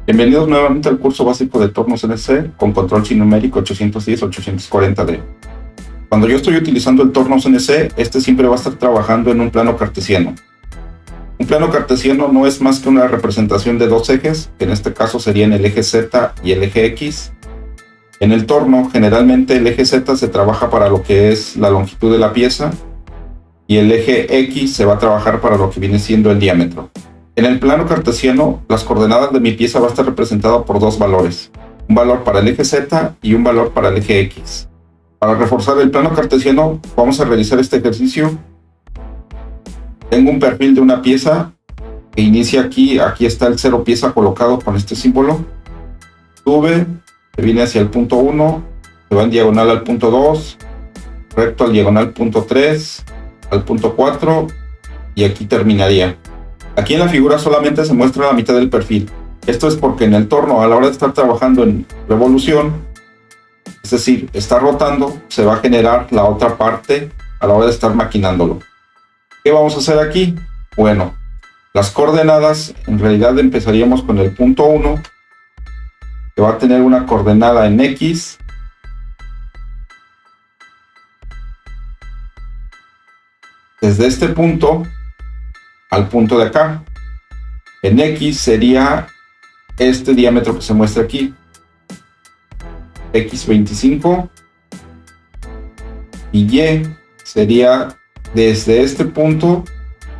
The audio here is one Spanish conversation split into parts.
Bienvenidos nuevamente al curso básico de torno CNC con control sinumérico 810-840D. Cuando yo estoy utilizando el torno CNC, este siempre va a estar trabajando en un plano cartesiano. Un plano cartesiano no es más que una representación de dos ejes, que en este caso serían el eje Z y el eje X. En el torno, generalmente el eje Z se trabaja para lo que es la longitud de la pieza y el eje X se va a trabajar para lo que viene siendo el diámetro. En el plano cartesiano, las coordenadas de mi pieza va a estar representada por dos valores, un valor para el eje Z y un valor para el eje X. Para reforzar el plano cartesiano, vamos a realizar este ejercicio. Tengo un perfil de una pieza que inicia aquí está el 0 pieza colocado con este símbolo. Sube, se viene hacia el punto 1, se va en diagonal al punto 2, recto al diagonal punto 3, al punto 4 y aquí terminaría. Aquí en la figura solamente se muestra la mitad del perfil. Esto es porque en el torno, a la hora de estar trabajando en revolución, es decir, está rotando, se va a generar la otra parte a la hora de estar maquinándolo. ¿Qué vamos a hacer aquí? Bueno, las coordenadas, en realidad empezaríamos con el punto 1, que va a tener una coordenada en X, desde este punto al punto de acá. En X sería este diámetro que se muestra aquí, X25, y Y sería desde este punto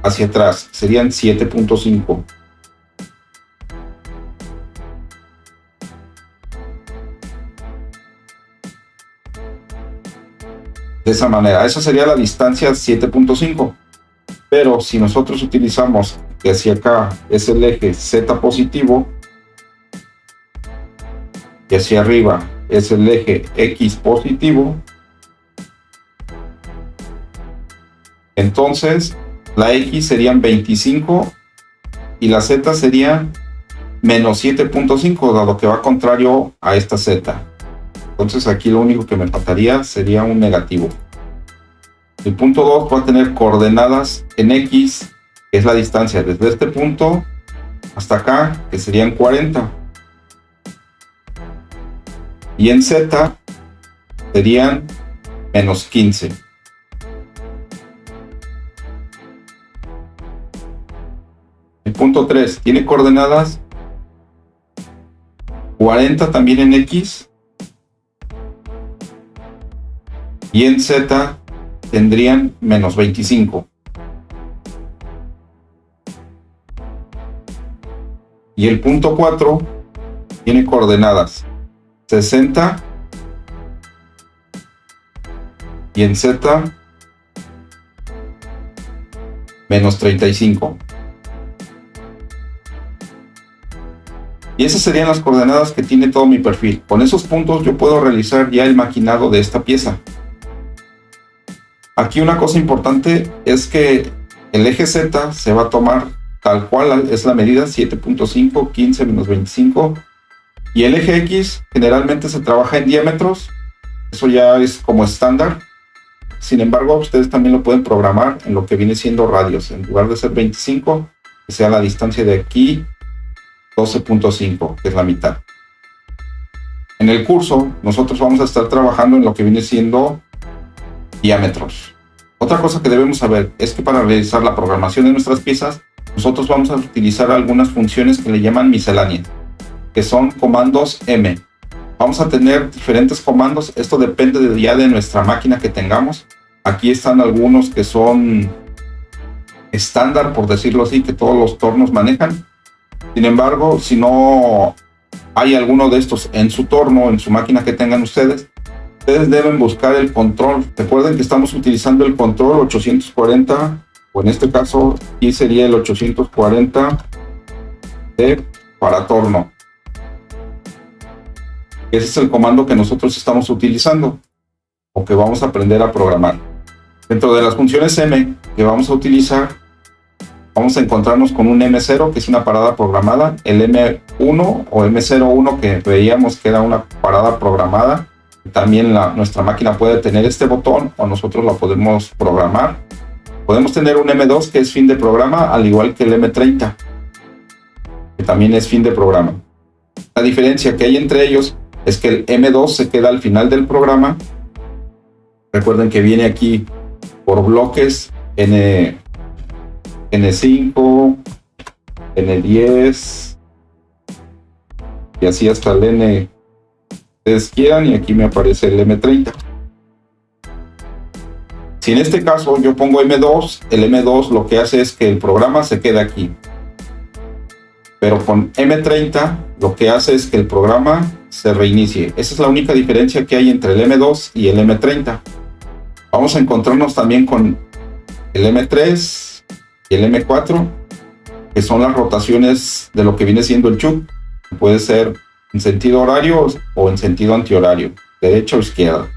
hacia atrás, serían 7.5. De esa manera, esa sería la distancia 7.5. Pero si nosotros utilizamos que hacia acá es el eje Z positivo y hacia arriba es el eje X positivo, entonces la X serían 25 y la Z sería menos 7.5, dado que va contrario a esta Z. Entonces aquí lo único que me faltaría sería un negativo. El punto 2 va a tener coordenadas en X, que es la distancia desde este punto hasta acá, que serían 40. Y en Z serían menos 15. El punto 3 tiene coordenadas 40 también en X. Y en Z tendrían menos 25. Y el punto 4 tiene coordenadas 60 y en Z menos 35. Y esas serían las coordenadas que tiene todo mi perfil. Con esos puntos yo puedo realizar ya el maquinado de esta pieza. Aquí una cosa importante es que el eje Z se va a tomar tal cual es la medida, 7.5, 15 menos 25. Y el eje X generalmente se trabaja en diámetros. Eso ya es como estándar. Sin embargo, ustedes también lo pueden programar en lo que viene siendo radios. En lugar de ser 25, que sea la distancia de aquí 12.5, que es la mitad. En el curso, nosotros vamos a estar trabajando en lo que viene siendo diámetros. Otra cosa que debemos saber es que para realizar la programación de nuestras piezas, nosotros vamos a utilizar algunas funciones que le llaman misceláneas, que son comandos M. Vamos a tener diferentes comandos, esto depende ya de nuestra máquina que tengamos. Aquí están algunos que son estándar, por decirlo así, que todos los tornos manejan. Sin embargo, si no hay alguno de estos en su torno, en su máquina que tengan ustedes deben buscar el control. Recuerden que estamos utilizando el control 840, o en este caso aquí sería el 840 de para torno. Ese es el comando que nosotros estamos utilizando o que vamos a aprender a programar. Dentro de las funciones M que vamos a utilizar, vamos a encontrarnos con un M0, que es una parada programada, el M1 o M01 que veíamos que era una parada programada. También nuestra máquina puede tener este botón o nosotros la podemos programar. Podemos tener un M2 que es fin de programa, al igual que el M30, que también es fin de programa. La diferencia que hay entre ellos es que el M2 se queda al final del programa. Recuerden que viene aquí por bloques N5, N10 y así hasta el N que ustedes quieran, y aquí me aparece el M30. Si en este caso yo pongo M2, el M2 lo que hace es que el programa se quede aquí. Pero con M30 lo que hace es que el programa se reinicie. Esa es la única diferencia que hay entre el M2 y el M30. Vamos a encontrarnos también con el M3 y el M4, que son las rotaciones de lo que viene siendo el chuck. Puede ser en sentido horario o en sentido antihorario, derecha o izquierda.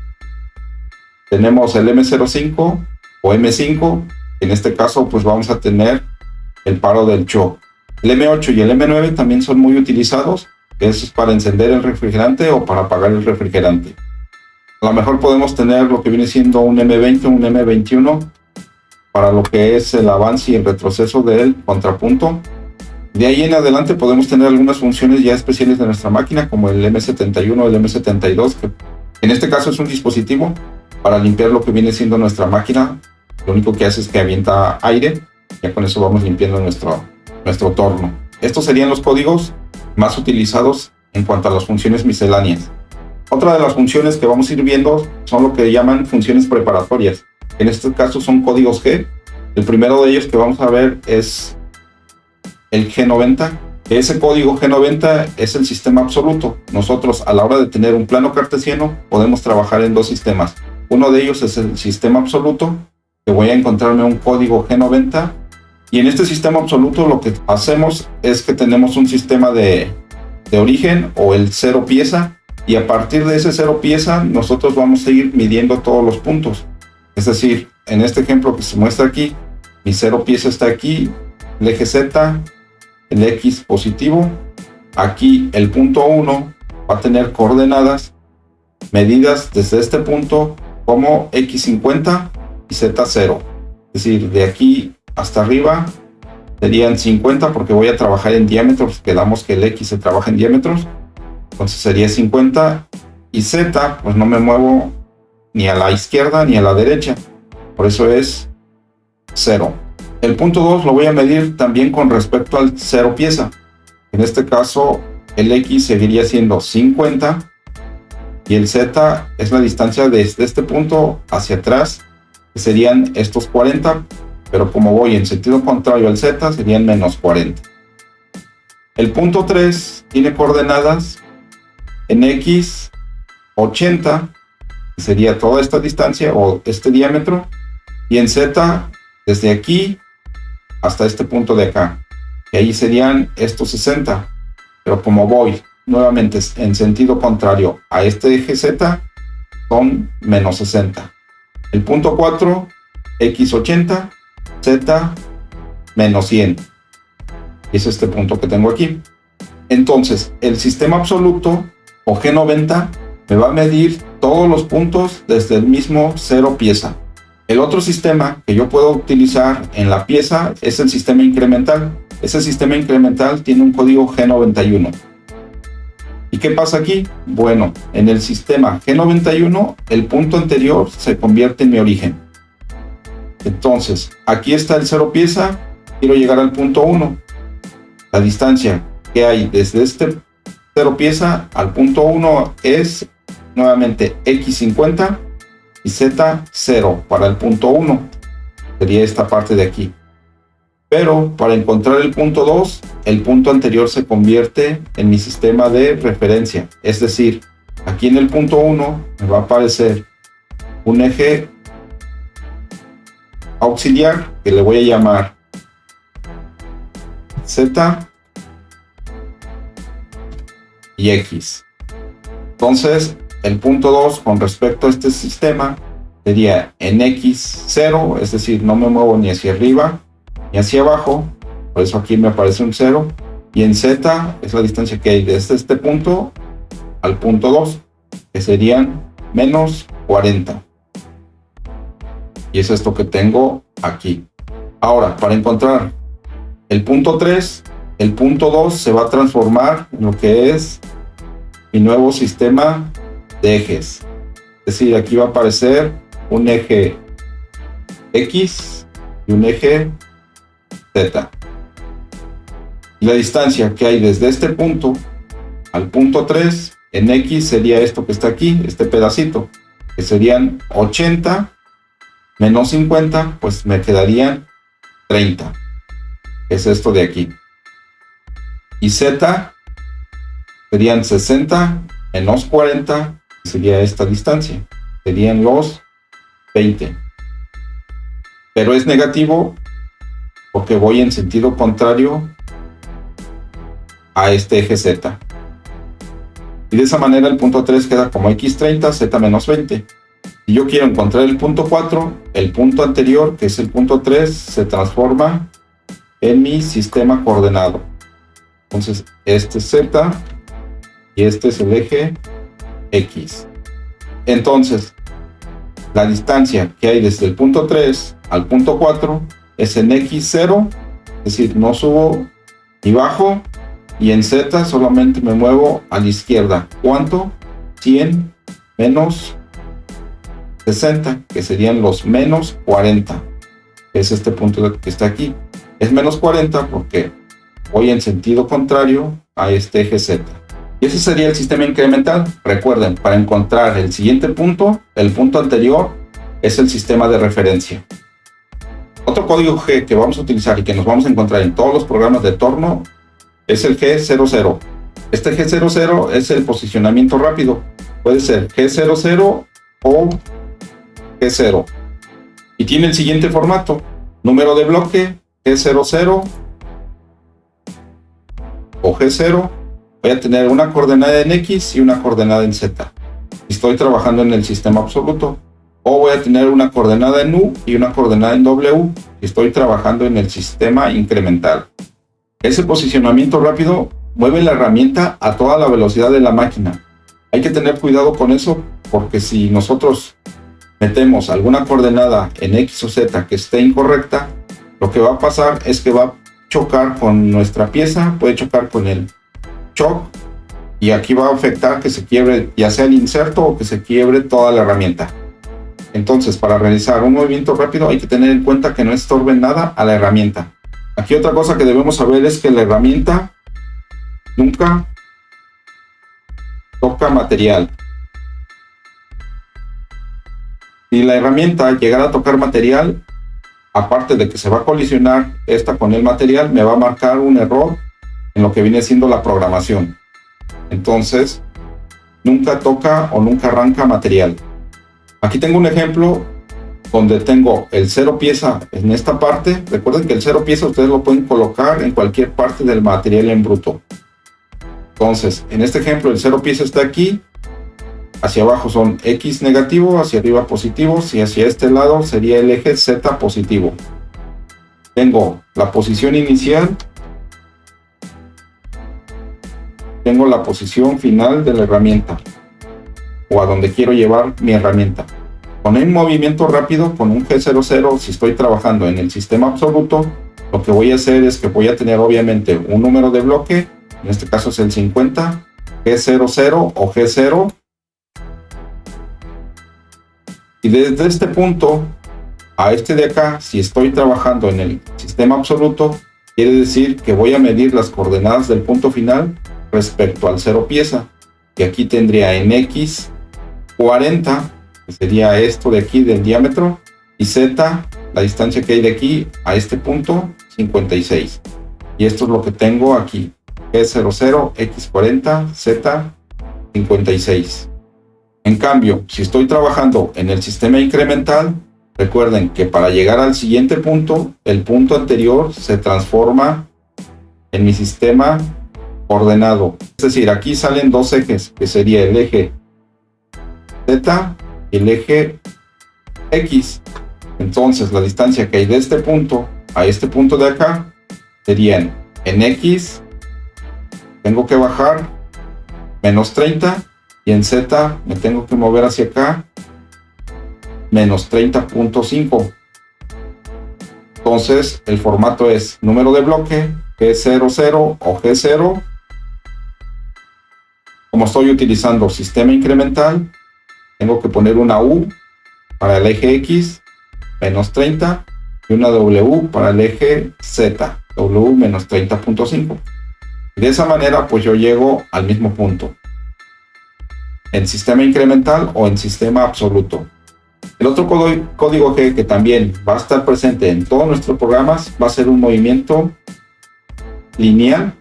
Tenemos el M05 o M5, en este caso pues vamos a tener el paro del chuck. El M8 y el M9 también son muy utilizados. Eso es para encender el refrigerante o para apagar el refrigerante. A lo mejor podemos tener lo que viene siendo un M20 o un M21 para lo que es el avance y el retroceso del contrapunto. De ahí en adelante podemos tener algunas funciones ya especiales de nuestra máquina, como el M71 o el M72, que en este caso es un dispositivo para limpiar lo que viene siendo nuestra máquina. Lo único que hace es que avienta aire. Ya con eso vamos limpiando nuestro torno. Estos serían los códigos más utilizados en cuanto a las funciones misceláneas. Otra de las funciones que vamos a ir viendo son lo que llaman funciones preparatorias. En este caso son códigos G. El primero de ellos que vamos a ver es el G90. Ese código G90 es el sistema absoluto. Nosotros, a la hora de tener un plano cartesiano, podemos trabajar en dos sistemas. Uno de ellos es el sistema absoluto, que voy a encontrarme un código G90. Y en este sistema absoluto lo que hacemos es que tenemos un sistema de origen o el cero pieza, y a partir de ese cero pieza nosotros vamos a ir midiendo todos los puntos. Es decir, en este ejemplo que se muestra aquí, mi cero pieza está aquí, el eje Z, el X positivo. Aquí el punto 1 va a tener coordenadas medidas desde este punto como X50 y Z0. Es decir, de aquí hasta arriba serían 50 porque voy a trabajar en diámetros. Quedamos que el X se trabaja en diámetros. Entonces sería 50, y Z pues no me muevo ni a la izquierda ni a la derecha. Por eso es 0. El punto 2 lo voy a medir también con respecto al cero pieza. En este caso el X seguiría siendo 50 y el Z es la distancia desde este punto hacia atrás, que serían estos 40, pero como voy en sentido contrario al Z serían menos 40. El punto 3 tiene coordenadas en X 80, que sería toda esta distancia o este diámetro, y en Z desde aquí hasta este punto de acá, y ahí serían estos 60, pero como voy nuevamente en sentido contrario a este eje Z, son menos 60. El punto 4, X 80, Z menos 100, y es este punto que tengo aquí. Entonces el sistema absoluto o G90 me va a medir todos los puntos desde el mismo cero pieza. El otro sistema que yo puedo utilizar en la pieza es el sistema incremental. Ese sistema incremental tiene un código G91. ¿Y qué pasa aquí? Bueno, en el sistema G91 el punto anterior se convierte en mi origen. Entonces, aquí está el cero pieza, quiero llegar al punto 1. La distancia que hay desde este cero pieza al punto 1 es nuevamente X50 y Z0 para el punto 1. Sería esta parte de aquí. Pero para encontrar el punto 2, el punto anterior se convierte en mi sistema de referencia. Es decir, aquí en el punto 1 me va a aparecer un eje auxiliar que le voy a llamar Z y X. Entonces el punto 2 con respecto a este sistema sería en X0, es decir, no me muevo ni hacia arriba ni hacia abajo, por eso aquí me aparece un 0, y en Z es la distancia que hay desde este punto al punto 2, que serían menos 40. Y es esto que tengo aquí. Ahora, para encontrar el punto 3, el punto 2 se va a transformar en lo que es mi nuevo sistema de ejes. Es decir, aquí va a aparecer un eje X y un eje Z. Y la distancia que hay desde este punto al punto 3 en X sería esto que está aquí, este pedacito, que serían 80 menos 50, pues me quedarían 30. Es esto de aquí. Y Z serían 60 menos 40, sería esta distancia. Serían los 20. Pero es negativo porque voy en sentido contrario a este eje Z. Y de esa manera el punto 3 queda como x30, z menos 20. Si yo quiero encontrar el punto 4, el punto anterior, que es el punto 3, se transforma en mi sistema coordenado. Entonces, este es z y este es el eje x. Entonces, la distancia que hay desde el punto 3 al punto 4 es en x0, es decir, no subo ni bajo, y en z solamente me muevo a la izquierda. ¿Cuánto? 100 menos 60, que serían los menos 40. Es este punto que está aquí. Es menos 40 porque voy en sentido contrario a este eje z. Y ese sería el sistema incremental. Recuerden, para encontrar el siguiente punto, el punto anterior es el sistema de referencia. Otro código G que vamos a utilizar y que nos vamos a encontrar en todos los programas de torno es el G00. Este G00 es el posicionamiento rápido. Puede ser G00 o G0. Y tiene el siguiente formato. Número de bloque, G00 o G0. Voy a tener una coordenada en X y una coordenada en Z. Estoy trabajando en el sistema absoluto. O voy a tener una coordenada en U y una coordenada en W. Estoy trabajando en el sistema incremental. Ese posicionamiento rápido mueve la herramienta a toda la velocidad de la máquina. Hay que tener cuidado con eso, porque si nosotros metemos alguna coordenada en X o Z que esté incorrecta, lo que va a pasar es que va a chocar con nuestra pieza, puede chocar con el shock, y aquí va a afectar que se quiebre ya sea el inserto o que se quiebre toda la herramienta. Entonces, para realizar un movimiento rápido hay que tener en cuenta que no estorbe nada a la herramienta. Aquí otra cosa que debemos saber es que la herramienta nunca toca material. Si la herramienta llegara a tocar material, aparte de que se va a colisionar esta con el material, me va a marcar un error en lo que viene siendo la programación. Entonces, nunca toca o nunca arranca material. Aquí tengo un ejemplo donde tengo el 0 pieza en esta parte. Recuerden que el 0 pieza ustedes lo pueden colocar en cualquier parte del material en bruto. Entonces, en este ejemplo el 0 pieza está aquí. Hacia abajo son X negativo, hacia arriba positivos, y hacia este lado sería el eje Z positivo. Tengo la posición inicial. Tengo la posición final de la herramienta, o a donde quiero llevar mi herramienta. Con un movimiento rápido, con un G00, si estoy trabajando en el sistema absoluto, lo que voy a hacer es que voy a tener obviamente un número de bloque, en este caso es el 50, G00 o G0. Y desde este punto a este de acá, si estoy trabajando en el sistema absoluto, quiere decir que voy a medir las coordenadas del punto final respecto al 0 pieza. Y aquí tendría en X 40, que sería esto de aquí del diámetro, y Z, la distancia que hay de aquí a este punto, 56. Y esto es lo que tengo aquí, G00, X40, Z, 56. En cambio, si estoy trabajando en el sistema incremental, recuerden que para llegar al siguiente punto, el punto anterior se transforma en mi sistema ordenado. Es decir, aquí salen dos ejes, que sería el eje Z y el eje X. Entonces, la distancia que hay de este punto a este punto de acá serían en X, tengo que bajar menos 30, y en Z me tengo que mover hacia acá menos 30.5. Entonces el formato es número de bloque, G00 o G0. Como estoy utilizando sistema incremental, tengo que poner una U para el eje X, menos 30, y una W para el eje Z, W menos 30.5. De esa manera, pues yo llego al mismo punto, en sistema incremental o en sistema absoluto. El otro código G que también va a estar presente en todos nuestros programas va a ser un movimiento lineal.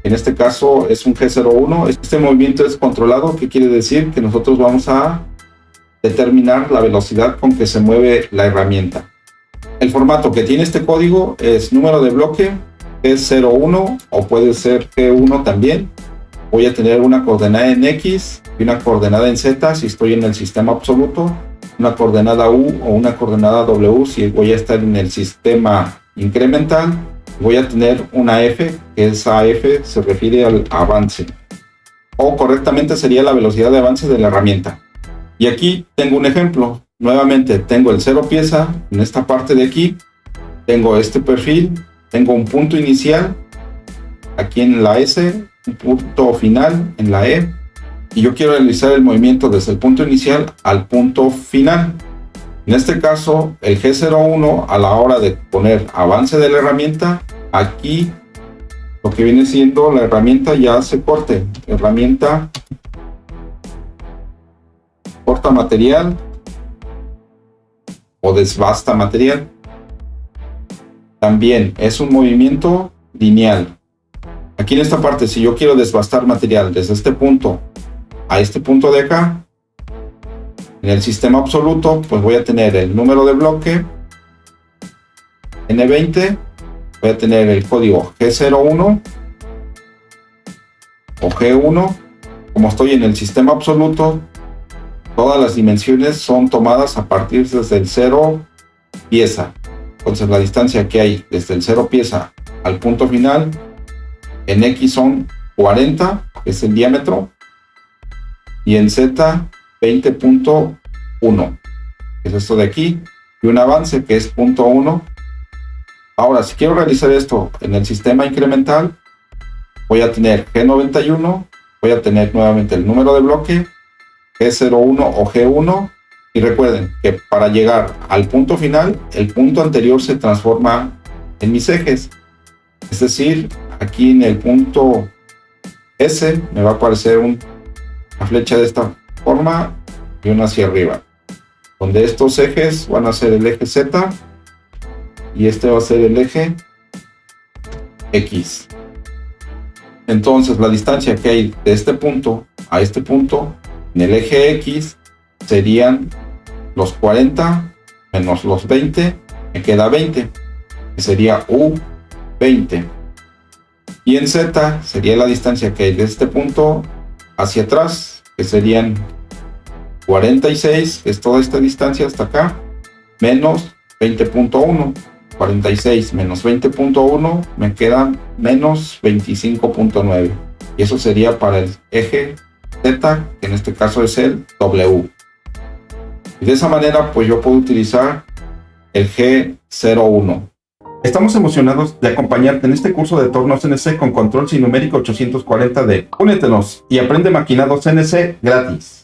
En este caso es un G01. Este movimiento es controlado, que quiere decir que nosotros vamos a determinar la velocidad con que se mueve la herramienta. El formato que tiene este código es número de bloque, G01 o puede ser G1 también. Voy a tener una coordenada en X y una coordenada en Z si estoy en el sistema absoluto, una coordenada U o una coordenada W si voy a estar en el sistema incremental. Voy a tener una F, que esa F se refiere al avance, o correctamente sería la velocidad de avance de la herramienta. Y aquí tengo un ejemplo. Nuevamente tengo el 0 pieza en esta parte de aquí, tengo este perfil, tengo un punto inicial aquí en la S, un punto final en la E, y yo quiero realizar el movimiento desde el punto inicial al punto final. En este caso, el G01, a la hora de poner avance de la herramienta, aquí lo que viene siendo la herramienta ya hace corte. Herramienta corta material o desbasta material. También es un movimiento lineal. Aquí en esta parte, si yo quiero desbastar material desde este punto a este punto de acá, en el sistema absoluto, pues voy a tener el número de bloque N20, voy a tener el código G01 o G1. Como estoy en el sistema absoluto, todas las dimensiones son tomadas a partir desde el 0 pieza. Entonces la distancia que hay desde el 0 pieza al punto final en X son 40, que es el diámetro, y en Z 20.1, que es esto de aquí, y un avance que es 0.1. Ahora, si quiero realizar esto en el sistema incremental, voy a tener G91, voy a tener nuevamente el número de bloque, G01 o G1, y recuerden que para llegar al punto final, el punto anterior se transforma en mis ejes. Es decir, aquí en el punto S me va a aparecer una flecha de esta forma y una hacia arriba, donde estos ejes van a ser el eje Z y este va a ser el eje X. Entonces la distancia que hay de este punto a este punto en el eje X serían los 40 menos los 20, me queda 20, que sería U20. Y en Z sería la distancia que hay de este punto hacia atrás, que serían 46, que es toda esta distancia hasta acá, menos 20.1. 46 menos 20.1 me quedan menos 25.9. Y eso sería para el eje Z, que en este caso es el W. Y de esa manera, pues yo puedo utilizar el G01. Estamos emocionados de acompañarte en este curso de torno CNC con control sinumérico 840D. Únetenos y aprende maquinado CNC gratis.